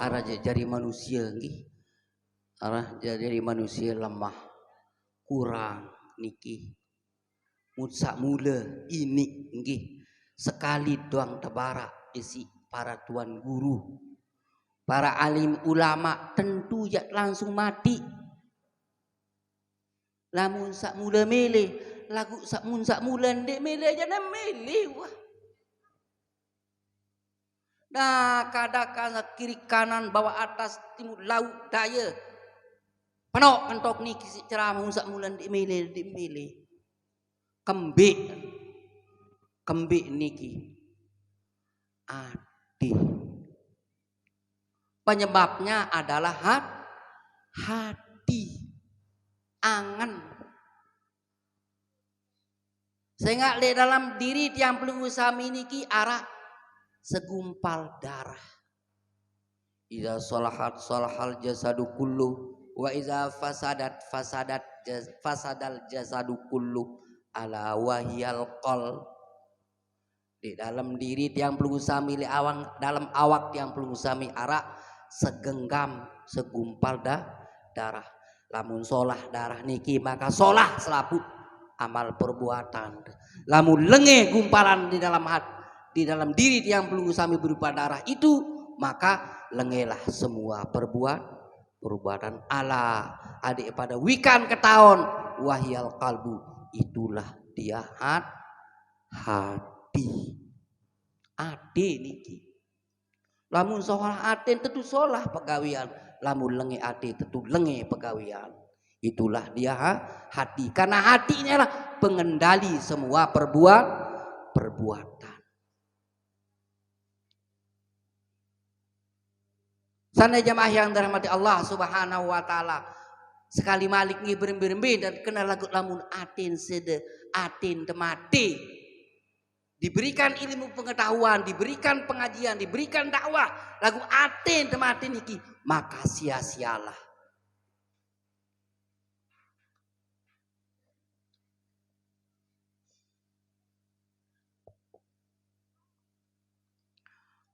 arah jadi manusia nggih. Arah jadi manusia lemah, kurang niki. Mutsak mula ini nggih. Sekali doang tebara isi para tuan guru, para alim ulama tentu ya langsung mati. Lamun sak mula mele, lagu sak mula ndek mele aja na mele wah. Nah, kadang kiri kanan bawah atas timur laut daya. Penok kentok niki si ceramah sak mula ndek mele. Kembik niki adi. Penyebabnya adalah hati, angan. Sehingga di dalam diri tiang pelunggu sami niki arak segumpal darah. Iza salahal jasadu kullu wa iza fasadal jasadu kullu ala wahyal qol. Di dalam diri tiang pelunggu sami dalam awak tiang pelunggu sami arak segenggam segumpal darah. Lamun solah darah niki maka solah selaput amal perbuatan. Lamun lenge gumpalan di dalam hati, di dalam diri tiang pelunggu sami berupa darah itu, maka lengelah semua perbuatan. Ala adik pada wikan ketaon wahyal kalbu, itulah dia hati. Ade niki. Lamun soal ate tentu solah pegawian. Lamun lenge ate tentu lenge pegawian. Itulah dia hati. Karena hati ini adalah pengendali semua perbuatan. Sana jamaah yang dirahmati Allah Subhanahu wa taala. Sekali malik ngi berembe dan kena lagu lamun atin sede atin temati. Diberikan ilmu pengetahuan, diberikan pengajian, diberikan dakwah, lagu atin temati niki, maka sia-sialah.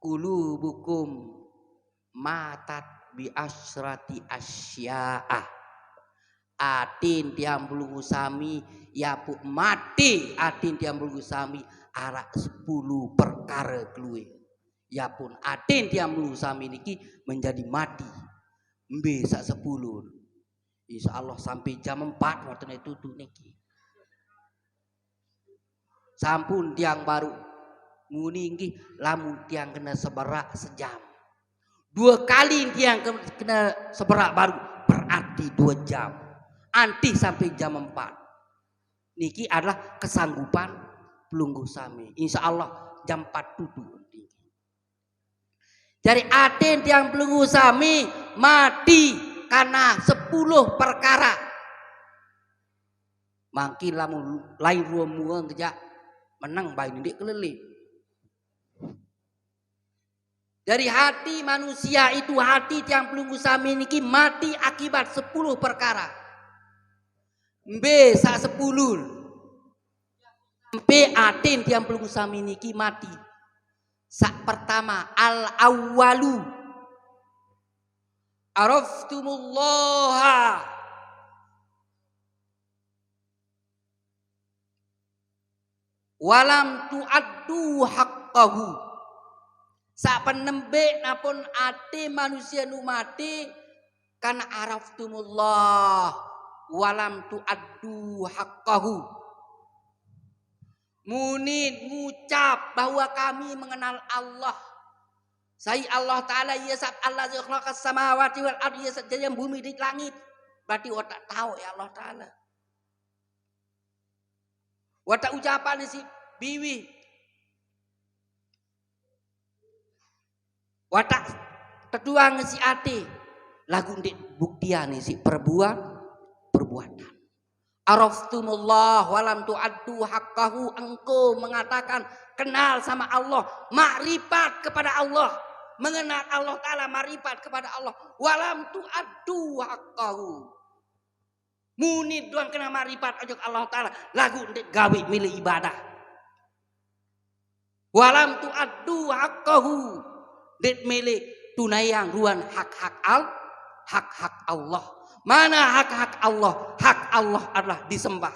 Qulubukum matat bi asrati asya'ah. Atin tiang belunggu sami ya pu mati atin tiang belunggu sami arak 10 perkara keluwe. Ya pun atin tiang belunggu sami niki menjadi mati. Mbe sak 10. Insyaallah sampai jam 4 waktu itu tuh niki. Sampun tiang baru muni nggih lamun tiang kena seberak sejam. 2 kali tiang kena seberak baru berarti 2 jam. Anti sampai jam 4. Niki adalah kesanggupan pelunggu sami. Insya Allah jam 4 tutup. Jadi atin tiang pelunggu sami mati karena 10 perkara. Mangkin lamun lain ruang kerja menang baik ndik keleli. Dari hati manusia itu hati tiang pelunggu sami niki mati akibat 10 perkara. Mbe sak 10. Mbe atin tiang pelunggu sami niki mati. Sak pertama al awwalu araftumullaha walam tuaddu haqqahu. Sak penembe napun ati manusia nu mati karena araftumullah walam tuaddu haqqahu. Muni ngucap bahwa kami mengenal Allah. Saya Allah Ta'ala ya sab Allah khalaqas samawati wal ardi ya sajam bumi di langit. Berarti watak tahu ya Allah Ta'ala. Watak ucapan si biwi. Watak tetuang si ati. Lagu ndik buktian si perbuatan. Araftumullah walam tu'addu haqqahu. Engkau mengatakan kenal sama Allah, makrifat kepada Allah, mengenal Allah Ta'ala, makrifat kepada Allah, walam tu'addu haqqahu. Muni doang kena makrifat ajak Allah Ta'ala, lagu ndek gawe milih ibadah. Walam tu'addu haqqahu, ndek milih tunayang ruan hak-hak Allah. Mana hak-hak Allah? Hak Allah adalah disembah.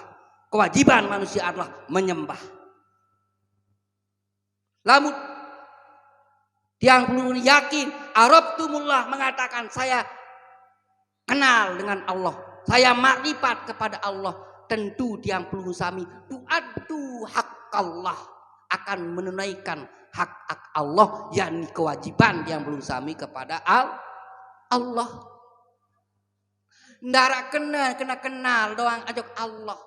Kewajiban manusia adalah menyembah. Lamun yang perlu yakin, arabtumullah mengatakan saya kenal dengan Allah, saya makrifat kepada Allah, tentu yang perlu sami tu'addu hak Allah, akan menunaikan hak Allah, yakni kewajiban yang perlu sami kepada Allah. Ndara kena kenal doang ajak Allah.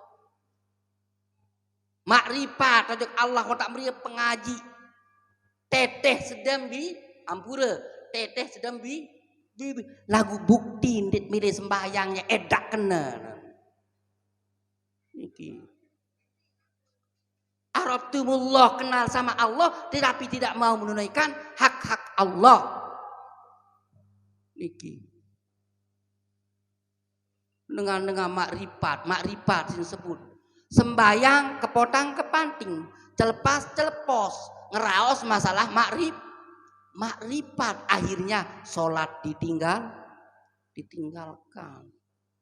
Makrifat ajak Allah, kau tak beri pengaji. Teteh sedang bi ampura, teteh sedang bi lagu bukti ndit milih sembahyangnya edak kena. Niki. Arabtumullah kenal sama Allah tetapi tidak mau menunaikan hak-hak Allah. Niki. Dengan makrifat disebut. Sembahyang kepotang kepanting, celepas celepos. Ngeraos masalah makrifat, akhirnya sholat ditinggalkan.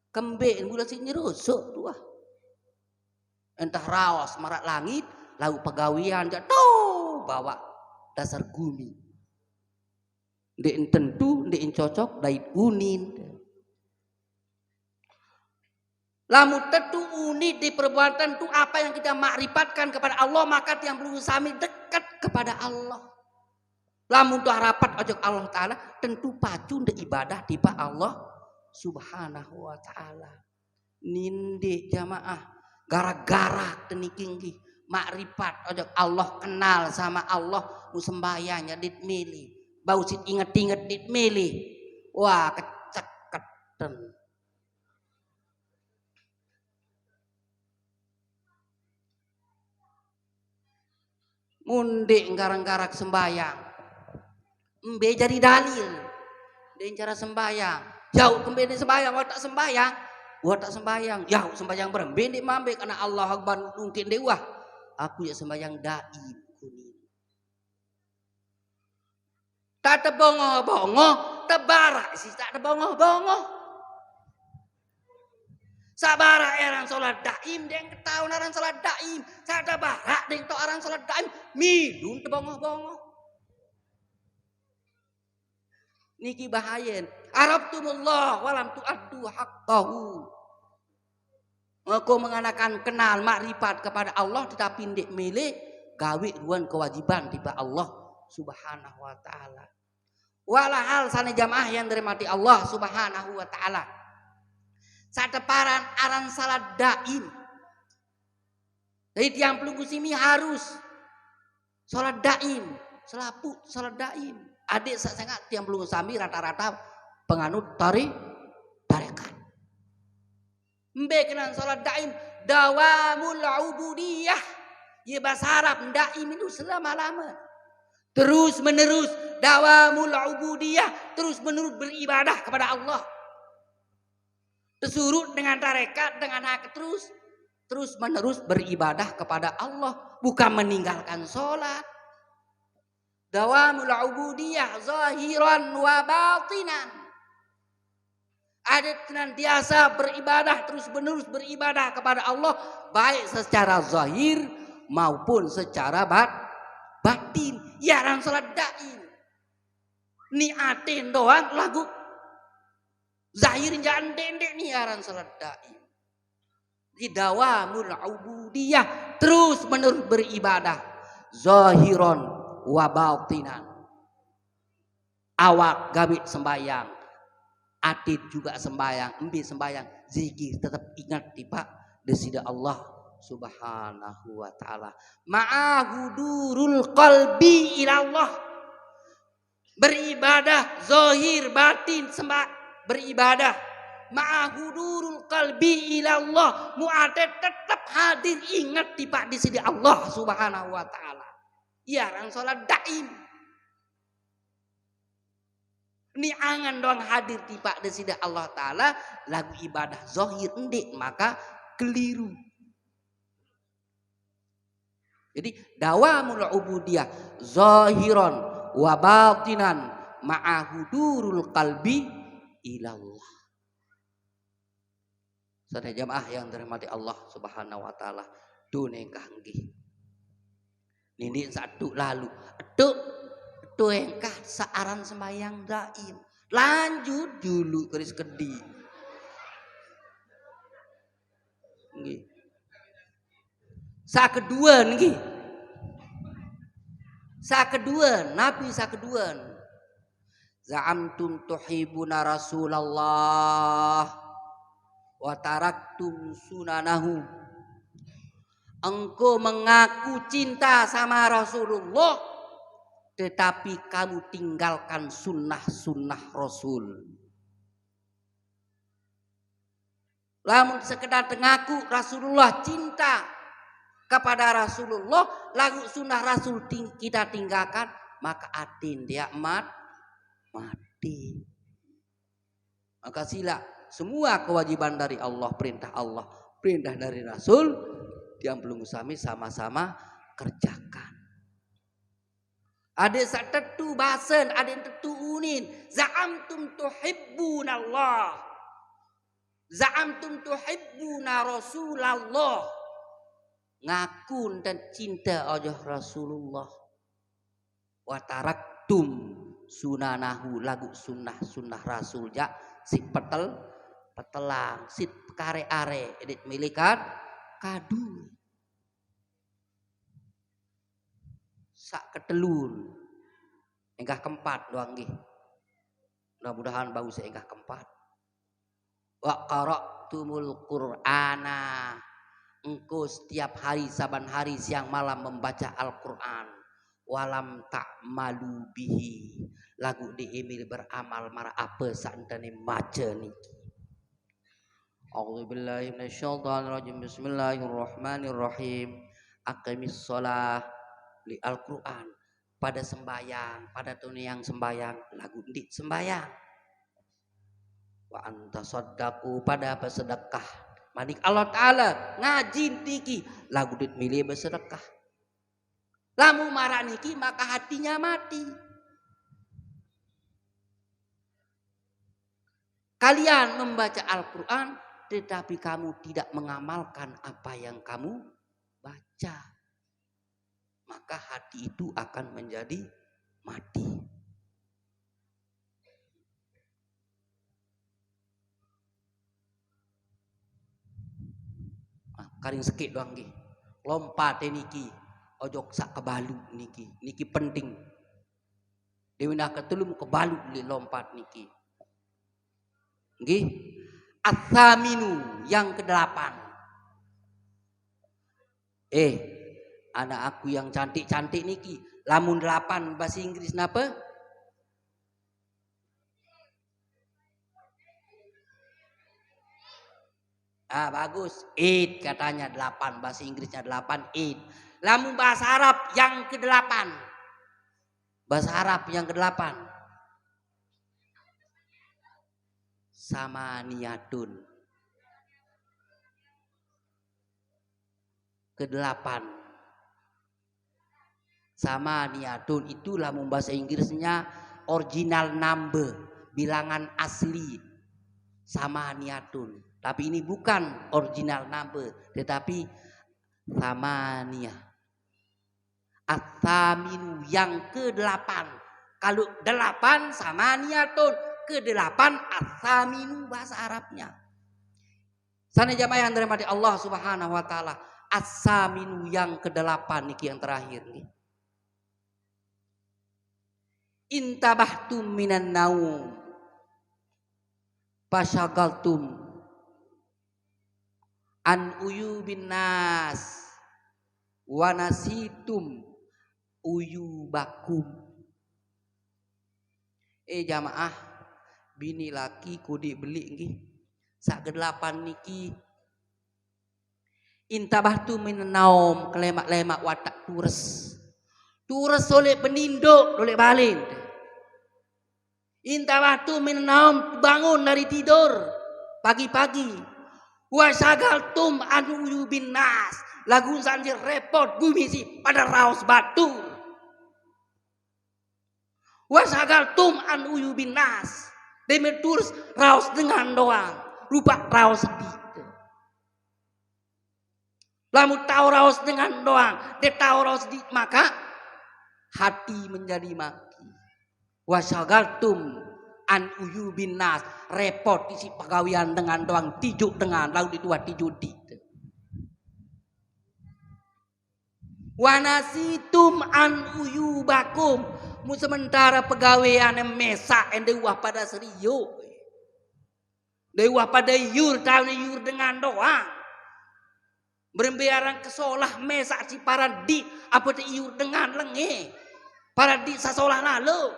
Kembe bulan sini rusuk tuah. Entah raos marak langit, lalu pegawian jatuh bawa dasar guni. Ndek tentu, ndek cocok dait unin. Lamun tentu unit di perbuatan itu apa yang kita makrifatkan kepada Allah, maka yang perlu sami dekat kepada Allah. Lamun tu harapat ojok Allah Ta'ala tentu pacu ndek ibadah di Allah Subhanahu wa Ta'ala. Ninde jamaah gara-gara teniking makrifat ojok Allah, kenal sama Allah, sembahyangnya dit milih, bau sit inget-inget dit milih. Wah keceketen. Mundik garang-garak sembayang, mbe jadi dalil, dia cara sembayang, jauh kembe di sembayang, watak sembayang, jauh sembayang berembe di mambe karena Allah Akbar mungkin dewa, aku ya sembayang daib kuning, tak ada bongo, tebarak sih tak ada bongo. Sabara orang sholat daim, dia ketahuan orang sholat daim. Sada barak, dia tahu orang sholat daim. Midun tebongoh-bongoh. Niki bahayen. Arabtumullah walam tu'addu haqqahu. Aku mengatakan kenal makrifat kepada Allah, tetapi ndik milih gawe ruan kewajiban tiba Allah Subhanahu wa Ta'ala. Walahal sana jamaah yang dirahmati Allah Subhanahu wa Ta'ala. Sateparan aran salat daim. Jadi tiang pelunggu sini harus salat daim, selaput salat daim. Adik sangat tiang pelunggu sami rata-rata penganut tarekat. Mbe kenan salat daim dawamul ubudiyah. Ya bahasa Arab daim itu selama-lama. Terus menerus dawamul ubudiyah, terus menerus beribadah kepada Allah. Tersurut dengan tarekat, dengan hak terus menerus beribadah kepada Allah, bukan meninggalkan sholat. Dawamul ubudiyah zahiran wa batinan. Ada senantiasa beribadah, terus menerus beribadah kepada Allah, baik secara zahir maupun secara batin. Ya orang sholat daim, niatin doang lagu. Zahir jangan dendek nih aran salat daim. Di dawamul ubudiyah, terus menerus beribadah zahiron wa batinan. Awak gawe sembayang, atid juga sembayang, embi sembayang, zikir tetap ingat di Pak desida Allah Subhanahu wa Ta'ala. Ma'ahudurul qalbi ilallah. Beribadah zahir batin beribadah ma'ahudurul qalbi ilallah, mu'adad tetap hadir ingat tiba di sini Allah Subhanahu wa Ta'ala. Ya orang sholat daim ni angan doang hadir tiba di sini Allah Ta'ala, lagu ibadah zahir endik maka keliru. Jadi dawamul ubudiyah zahiran wa batinan ma'ahudurul qalbi ilallah. Saudara jamaah yang dirahmati Allah Subhanahu wa taala, dune kanggih. Nini satu lalu, itu engkah searan sembayang daim. Lanjut dulu keris kedi. Nggih. Sakeduan nggih. Sakeduan, nabi sakeduan. Za'amtum tuhibuna Rasulullah wa taraktum sunanahu. Engkau mengaku cinta sama Rasulullah, tetapi kamu tinggalkan sunnah-sunnah Rasul. Lamun sekedar mengaku Rasulullah cinta kepada Rasulullah, lagu sunnah Rasul kita tinggalkan, maka atin dia mati. Maka sila semua kewajiban dari Allah, perintah dari Rasul, yang belum sami sama-sama kerjakan. Ada satetu bahasan, ada yang tetu unin. Za'amtum tuhibbunallah. Za'amtum tuhibbuna Rasulullah. Ngakun dan cinta aja Rasulullah. Wa taraktum sunanahu, lagu sunnah Rasul ja si petelang si kare-are edit milikan kadu sak ketelun enggah keempat doang nggih. Mudah-mudahan bagus enggah keempat. Wa qara'tumul Qur'ana, engkau setiap hari saban hari siang malam membaca Al-Qur'an. Walam ta'malu bihi, lagu diimil beramal mara apa santane maca niki. A'udzubillahi minasyaitonirrajim. Bismillahirrahmanirrahim. Aqimis shalah li Al-Qur'an, pada sembayang, pada yang sembayang, lagu ndik sembayang. Wa anta saddaqu, pada bersedekah. Manik Allah Ta'ala ngaji niki, lagu dit milih bersedekah. Lamu marah niki maka hatinya mati. Kalian membaca Al-Quran tetapi kamu tidak mengamalkan apa yang kamu baca, maka hati itu akan menjadi mati. Karing sekit doang nggih. Lompat niki ojok sak kebalu niki penting. Dewi nak ketulum kebalu li lompat niki. Nggih. Atsaminu yang ke-8. Anak aku yang cantik-cantik niki, lamun 8 bahasa Inggris napa? Bagus. 8 katanya 8, bahasa Inggrisnya 8, 8. Lamun bahasa Arab yang ke-8. Bahasa Arab yang ke-8. Samaniyatun. Ke-8. Samaniyatun itu lamun bahasa Inggrisnya original number, bilangan asli. Samaniyatun. Tapi ini bukan original number, tetapi samaniyah. At-taminu yang ke-8. Kalau 8 samaniyatun, ke-8 at-taminu bahasa Arabnya. Sana jamaah yang dirahmati Allah Subhanahu wa taala, as-saminu yang ke-8 niki yang terakhir nih. Intabahtum minan naum fasyagaltum an uyubin nas wa nasitum uyubakum. Jamaah bini laki kudi beli nggih sak ke-8 niki. Intabahtum minan naum, kelemak-lemak watak tures oleh peninduk oleh balin. Intabahtum minan naum, bangun dari tidur pagi-pagi. Wasagaltum anu uyubin nas, lagu sanjir repot bumi si pada raos batu. Wasagaltum an uyubin nas. Demeturus raos dengan doang. Rupa raos sedih. Lamu tahu raos dengan doang. Dia tahu raos sedih. Maka hati menjadi maki. Wasagaltum an uyubin nas. Repot isi pegawaian dengan doang. Tijuk dengan. Lalu ditua tijuk di. Wanasitum an uyubakum. Mu sementara pegawaian yang mesak yang dewah pada serius. Dewah pada yur. Tahun yur dengan doang. Berembiaran kesolah mesak si para di. Apa di yur dengan lenge. Para di sasolah lalu.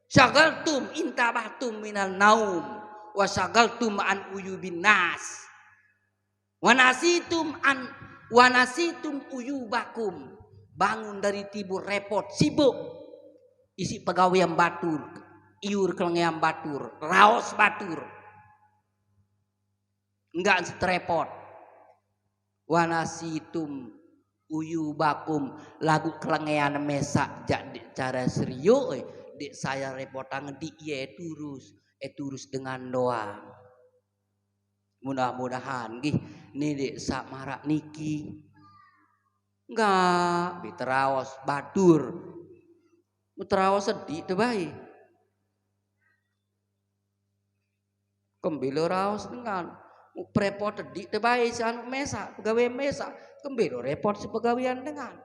Syagaltum intabahtum minal naum. Wasyagaltum an uyubin nas. Wanasitum uyubakum. Bangun dari tidur repot sibuk. Isi pegawaian batur. Iur kelengean batur. Raos batur. Enggak setrepot. Wanasitum uyubakum. Lagu kelengean mesak. Jadi cara serius. Dik saya repotan di iya turus dengan doang. Mudah-mudahan gih nih dek sak marak niki enggak biteraos batur muteraos sedih terbaik kembilo raos dengan prepot sedih terbaik si anu mesak pegawai mesak kembilo repot si pegawaian dengan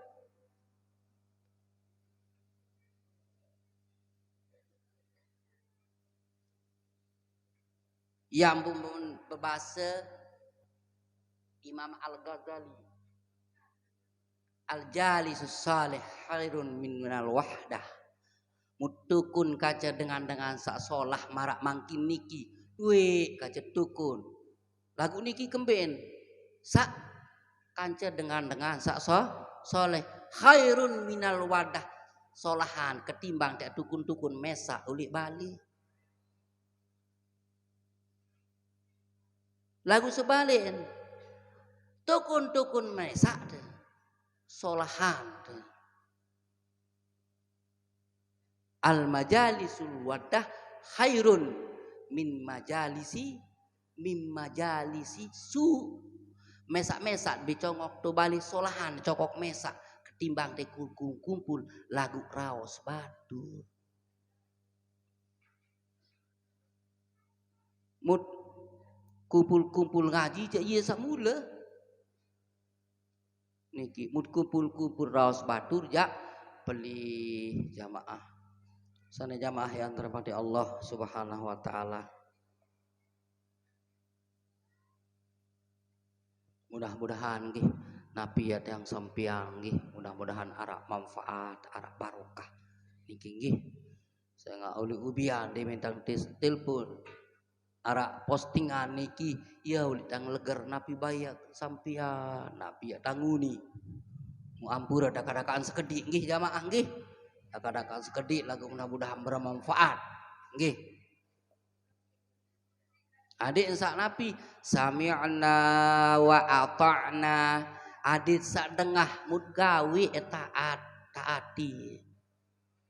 yang berbahasa Imam Al-Ghazali Al-Jalisus salih khairun minal wahdah. Mutukun kaca dengan sak solah marak mangkin niki duwe kaca tukun lagu niki kemben sak kanca dengan sak soleh khairun minal wadah solahan ketimbang tak tukun-tukun mesak ulik bali. Lagu sebalik tukun-tukun mesak solahan al majalisul wadah khairun min majalisi su mesak-mesak dicongok tu bali solahan cokok mesak ketimbang de kumpul lagu raos batu mut kumpul ngaji cak iya samula niki mut kumpul raos batur jak beli jamaah sana jamaah yang terhormat Allah Subhanahu wa taala. Mudah-mudahan nggih napiat yang sampiang nggih mudah-mudahan arak manfaat arak barokah niki nggih saya nggak uli ubian di mentang telepon arak postingan niki ya ulit tang leger napi bayak sampian napi ya tanguni mu ampura daka-dakaan sekedik nggih jamaah nggih daka-dakaan sekedik lagu mudah-mudahan bermanfaat nggih adik sak napi sami'na wa ata'na adik sak dengah mud gawe taati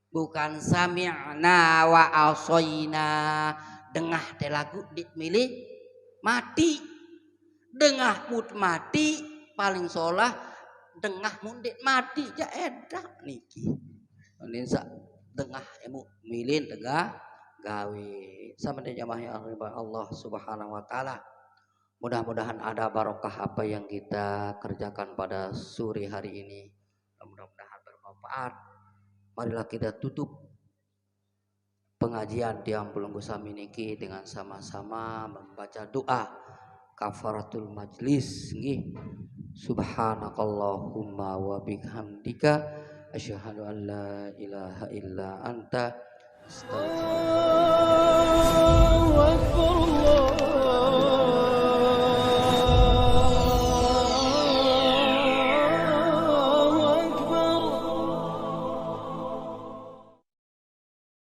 bukan sami'na wa asoina dengah teh lagu dik milih mati dengah mut mati paling solah dengah mundik mati ja edak niki ini sak dengah emu milih tegah gawe sama jamaah Allah Subhanahu wa taala mudah-mudahan ada barokah apa yang kita kerjakan pada sore hari ini mudah-mudahan bermanfaat marilah kita tutup pengajian Tiang Pelunggu Sami niki dengan sama-sama membaca doa kafaratul majlis nggih subhanakallahumma wa bihamdika asyhadu an la ilaha illa anta astaghfiruka